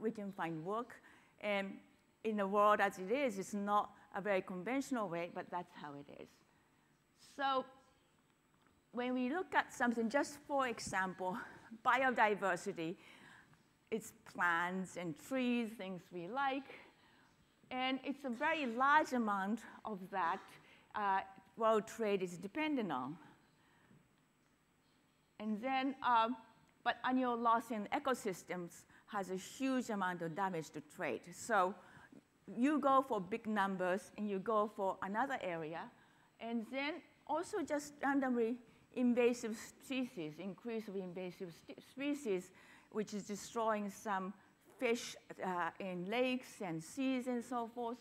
we can find work. And in the world as it is, it's not a very conventional way, but that's how it is. So when we look at something, just for example, biodiversity, it's plants and trees, things we like. And it's a very large amount of that world trade is dependent on. And then, but annual loss in ecosystems has a huge amount of damage to trade. So you go for big numbers and you go for another area, and then also just randomly invasive species, increase of invasive species, which is destroying some fish in lakes and seas and so forth.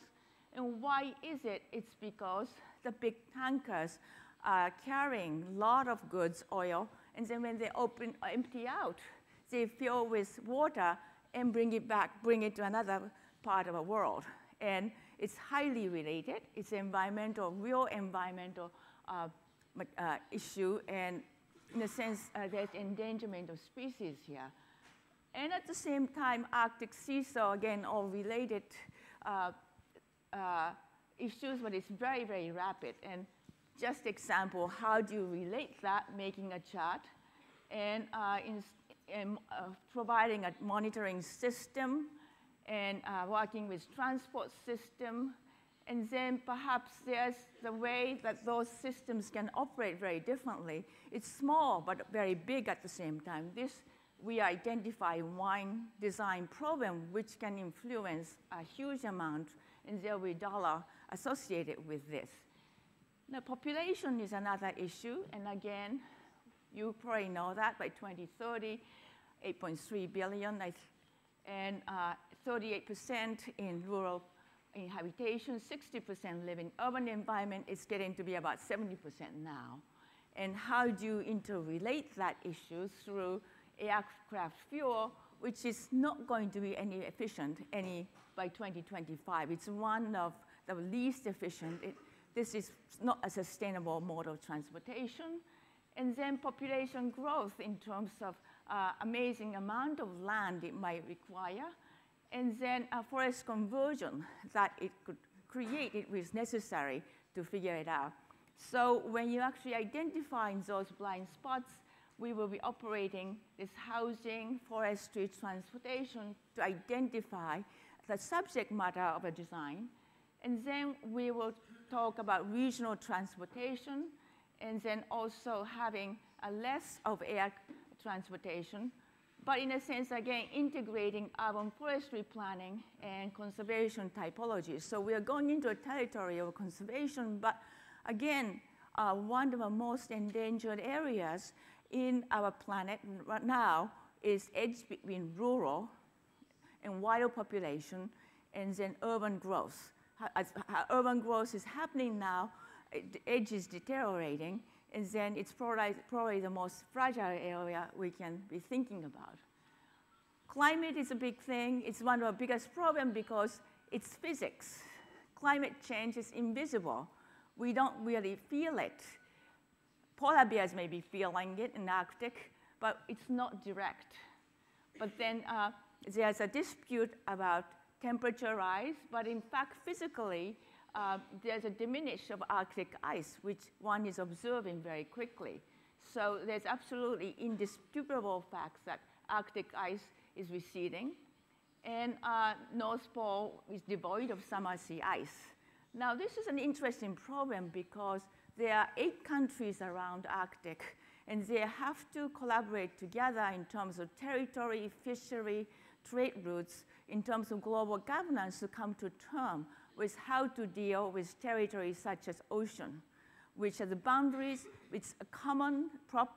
And why is it? It's because the big tankers are carrying a lot of goods, oil, and then when they empty out, they fill with water and bring it back, bring it to another part of the world. And it's highly related. It's environmental, real environmental issue, and in a sense, there's endangerment of species here. And at the same time, Arctic seesaw, again, all related issues, but it's very, very rapid. And just example, how do you relate that, making a chart, and providing a monitoring system, and working with transport system. And then perhaps there's the way that those systems can operate very differently. It's small, but very big at the same time. This, we identify one design problem which can influence a huge amount, and there will be dollar associated with this. Now, population is another issue, and again, you probably know that by 2030, 8.3 billion, and 38% in rural habitation, 60% live in urban environment. It's getting to be about 70% now. And how do you interrelate that issue through aircraft fuel, which is not going to be any efficient by 2025. It's one of the least efficient. This is not a sustainable mode of transportation. And then population growth in terms of amazing amount of land it might require. And then a forest conversion that it could create, it was necessary to figure it out. So when you actually identify those blind spots, we will be operating this housing, forestry, transportation to identify the subject matter of a design. And then we will talk about regional transportation, and then also having a less of air transportation, but in a sense, again, integrating urban forestry planning and conservation typologies. So we are going into a territory of conservation, but again, one of the most endangered areas in our planet right now is edge between rural and wild population and then urban growth. As urban growth is happening now, the edge is deteriorating, and then it's probably the most fragile area we can be thinking about. Climate is a big thing. It's one of the biggest problems because it's physics. Climate change is invisible. We don't really feel it. Polar bears may be feeling it in the Arctic, but it's not direct. But then there's a dispute about temperature rise, but in fact, physically, there's a diminish of Arctic ice, which one is observing very quickly. So there's absolutely indisputable facts that Arctic ice is receding, and North Pole is devoid of summer sea ice. Now, this is an interesting problem because there are 8 countries around Arctic, and they have to collaborate together in terms of territory, fishery, trade routes, in terms of global governance to come to terms with how to deal with territories such as ocean, which are the boundaries, it's a common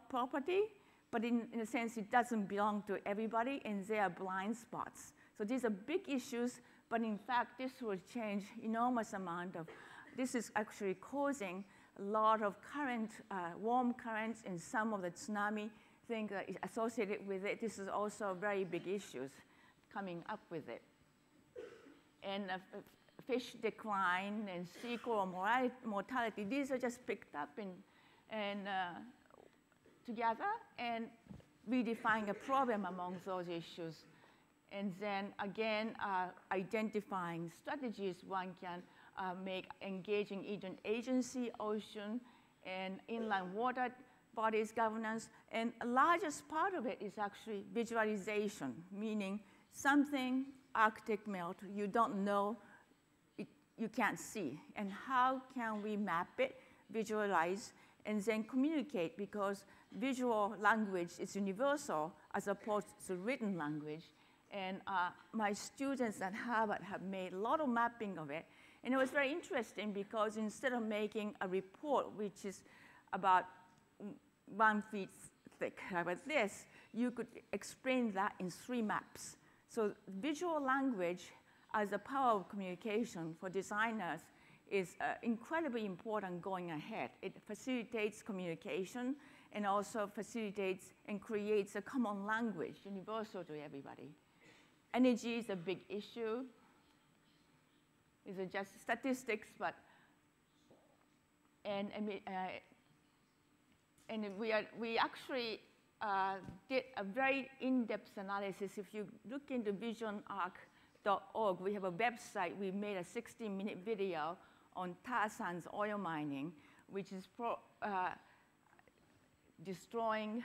property, but in a sense, it doesn't belong to everybody, and there are blind spots. So these are big issues, but in fact, this will change enormous amount of, this is actually causing a lot of current, warm currents, and some of the tsunami thing that is associated with it. This is also very big issues coming up with it. And fish decline and sea coral mortality, these are just picked up together and redefine a problem among those issues. And then again, identifying strategies one can make engaging agency, ocean, and inland water bodies governance. And the largest part of it is actually visualization, meaning something Arctic melt you don't know, you can't see. And how can we map it, visualize, and then communicate? Because visual language is universal as opposed to written language. And my students at Harvard have made a lot of mapping of it. And it was very interesting because instead of making a report, which is about 1 feet thick, like this, you could explain that in 3 maps. So visual language as a power of communication for designers is incredibly important going ahead. It facilitates communication and also facilitates and creates a common language, universal to everybody. Energy is a big issue. These are just statistics, but we actually did a very in-depth analysis. If you look into visionarc.org, we have a website. We made a 60-minute video on tar sands oil mining, which is destroying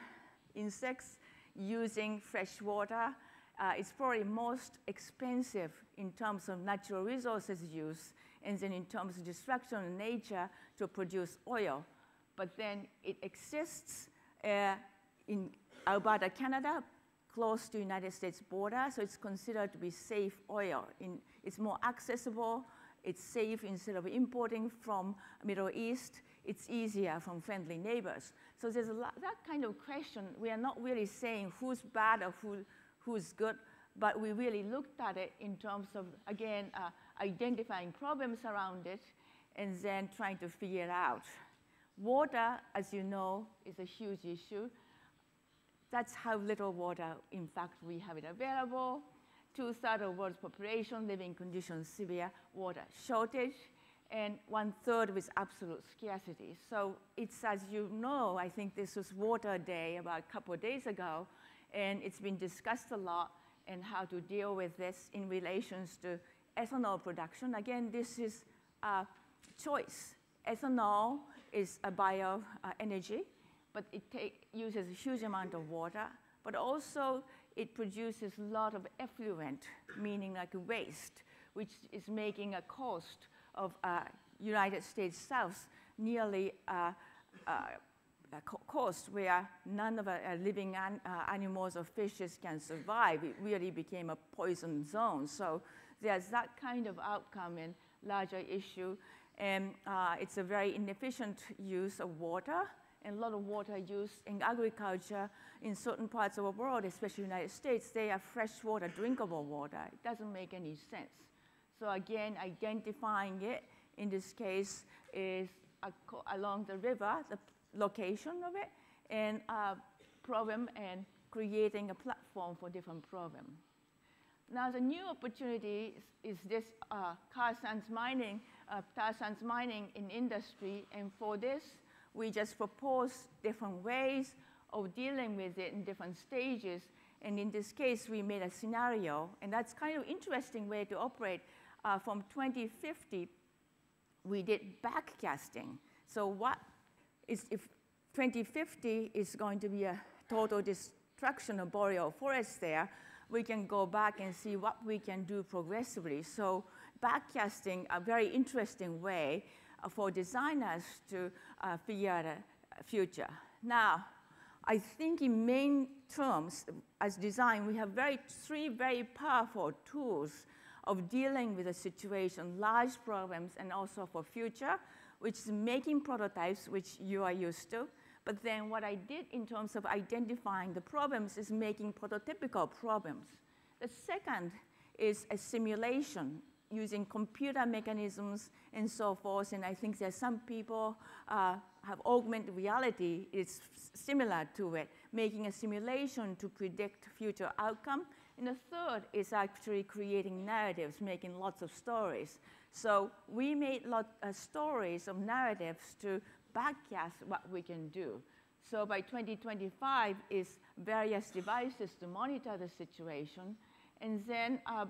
insects using fresh water. It's probably most expensive in terms of natural resources use, and then in terms of destruction of nature to produce oil. But then it exists in Alberta, Canada, close to the United States border, so it's considered to be safe oil. It's more accessible, it's safe instead of importing from Middle East, it's easier from friendly neighbors. So there's that kind of question. We are not really saying who's bad or who's good, but we really looked at it in terms of, again, identifying problems around it and then trying to figure it out. Water, as you know, is a huge issue. That's how little water, in fact, we have it available. 2/3 of the world's population living in conditions of severe water shortage, and 1/3 with absolute scarcity. So it's, as you know, I think this was Water Day about a couple of days ago, and it's been discussed a lot and how to deal with this in relations to ethanol production. Again, this is a choice. Ethanol is a bioenergy, but it uses a huge amount of water, but also it produces a lot of effluent, meaning like waste, which is making a cost of United States South nearly coast where none of living animals or fishes can survive. It really became a poison zone. So there's that kind of outcome and larger issue. And it's a very inefficient use of water, and a lot of water use in agriculture in certain parts of the world, especially the United States. They have fresh water, drinkable water. It doesn't make any sense. So again, identifying it in this case is along the river, the location of it, and problem, and creating a platform for different problem. Now the new opportunity is this tar sands mining in industry, and for this we just propose different ways of dealing with it in different stages. And in this case, we made a scenario, and that's kind of interesting way to operate. From 2050, we did backcasting. So what is, if 2050 is going to be a total destruction of boreal forests there, we can go back and see what we can do progressively. So backcasting, a very interesting way for designers to figure out a future. Now, I think in main terms, as design, we have 3 very powerful tools of dealing with a situation, large problems, and also for future, which is making prototypes, which you are used to. But then what I did in terms of identifying the problems is making prototypical problems. The second is a simulation using computer mechanisms and so forth. And I think that some people have augmented reality. It's similar to it, making a simulation to predict future outcome. And the third is actually creating narratives, making lots of stories. So we made lots of stories of narratives to backcast what we can do. So by 2025 is various devices to monitor the situation. And then by